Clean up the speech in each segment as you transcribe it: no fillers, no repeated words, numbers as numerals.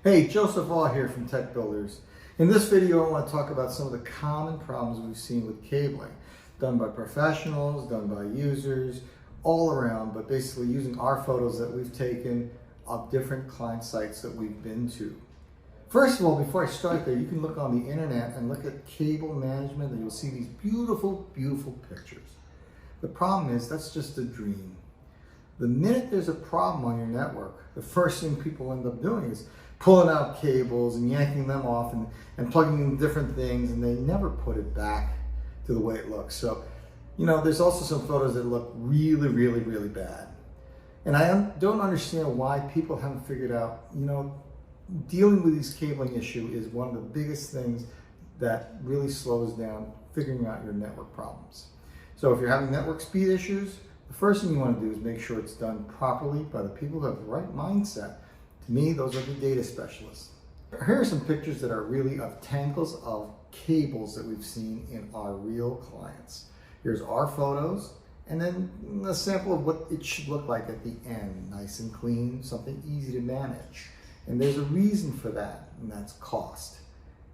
Hey, Joseph Law here from TechBldrs. In this video, I want to talk about some of the common problems we've seen with cabling, done by professionals, done by users, all around, but basically using our photos that we've taken of different client sites that we've been to. First of all, before I start there, you can look on the internet and look at cable management and you'll see these beautiful, beautiful pictures. The problem is that's just a dream. The minute there's a problem on your network, the first thing people end up doing is pulling out cables and yanking them off and plugging in different things, and they never put it back to the way it looks. So, there's also some photos that look really, really, really bad. And I don't understand why people haven't figured out, dealing with this cabling issue is one of the biggest things that really slows down figuring out your network problems. So if you're having network speed issues, the first thing you want to do is make sure it's done properly by the people who have the right mindset. To me, those are the data specialists. Here are some pictures that are really of tangles of cables that we've seen in our real clients. Here's our photos, and then a sample of what it should look like at the end. Nice and clean, something easy to manage. And there's a reason for that, and that's cost.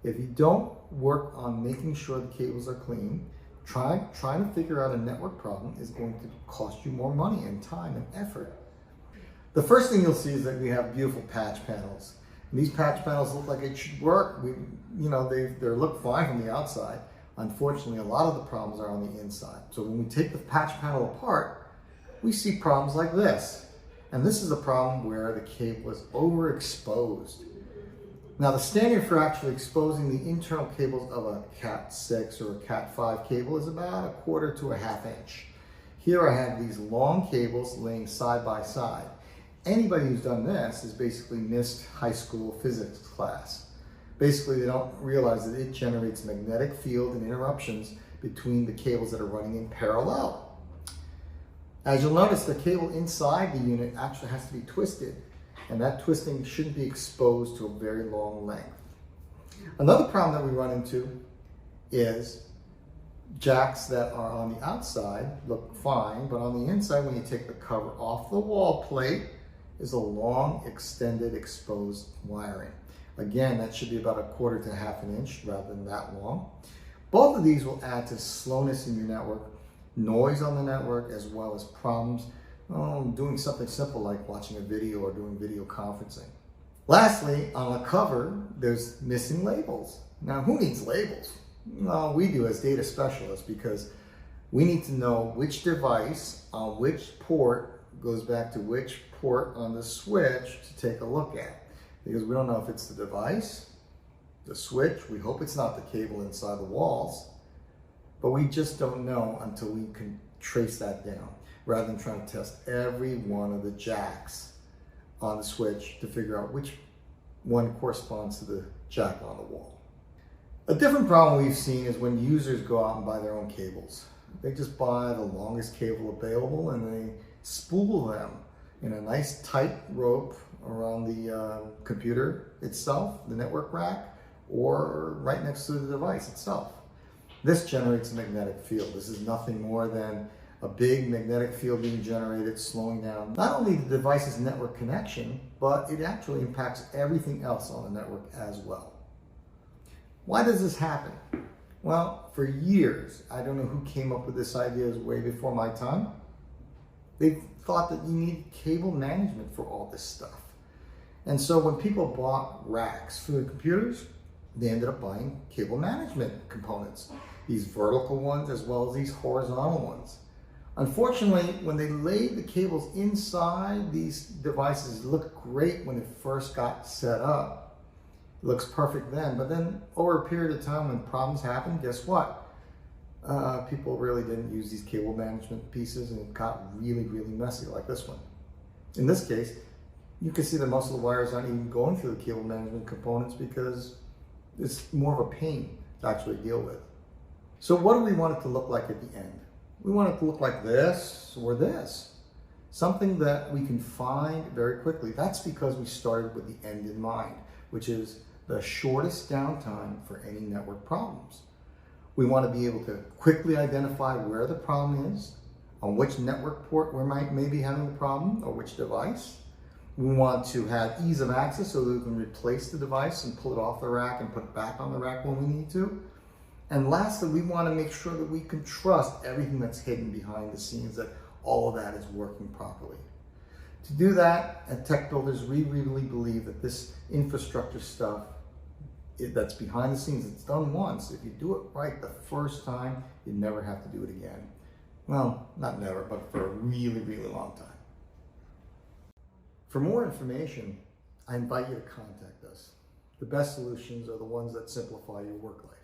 If you don't work on making sure the cables are clean, trying to figure out a network problem is going to cost you more money and time and effort. The first thing you'll see is that we have beautiful patch panels. And these patch panels look like it should work. They look fine from the outside. Unfortunately, a lot of the problems are on the inside. So when we take the patch panel apart, we see problems like this. And this is a problem where the cable is overexposed. Now, the standard for actually exposing the internal cables of a Cat6 or a Cat5 cable is about 1/4 to 1/2 inch. Here I have these long cables laying side by side. Anybody who's done this has basically missed high school physics class. Basically, they don't realize that it generates magnetic field and interruptions between the cables that are running in parallel. As you'll notice, the cable inside the unit actually has to be twisted, and that twisting shouldn't be exposed to a very long length. Another problem that we run into is jacks that are on the outside look fine, but on the inside, when you take the cover off the wall plate, is a long, extended, exposed wiring. Again, that should be about 1/4 to 1/2 inch rather than that long. Both of these will add to slowness in your network, noise on the network, as well as problems doing something simple like watching a video or doing video conferencing. Lastly, on the cover, there's missing labels. Now, who needs labels? Well, we do as data specialists, because we need to know which device on which port goes back to which port on the switch to take a look at. Because we don't know if it's the device, the switch, we hope it's not the cable inside the walls, but we just don't know until we can trace that down, rather than trying to test every one of the jacks on the switch to figure out which one corresponds to the jack on the wall. A different problem we've seen is when users go out and buy their own cables. They just buy the longest cable available and they spool them in a nice tight rope around the computer itself, the network rack, or right next to the device itself. This generates a magnetic field. This is nothing more than a big magnetic field being generated, slowing down not only the device's network connection, but it actually impacts everything else on the network as well. Why does this happen? Well, for years, I don't know who came up with this idea, it was way before my time. They thought that you need cable management for all this stuff. And so when people bought racks for their computers, they ended up buying cable management components, these vertical ones as well as these horizontal ones. Unfortunately, when they laid the cables inside these devices, it looked great when it first got set up. It looks perfect then, but then over a period of time when problems happen, guess what? People really didn't use these cable management pieces and it got really, really messy like this one. In this case, you can see that most of the wires aren't even going through the cable management components because it's more of a pain to actually deal with. So what do we want it to look like at the end? We want it to look like this or this. Something that we can find very quickly. That's because we started with the end in mind, which is the shortest downtime for any network problems. We want to be able to quickly identify where the problem is, on which network port we may be having the problem, or which device, We want to have ease of access so that we can replace the device and pull it off the rack and put it back on the rack when we need to. And lastly, we want to make sure that we can trust everything that's hidden behind the scenes, that all of that is working properly. To do that, at TechBldrs, we really believe that this infrastructure stuff that's behind the scenes, it's done once. If you do it right the first time, you never have to do it again. Well, not never, but for a really, really long time. For more information, I invite you to contact us. The best solutions are the ones that simplify your work life.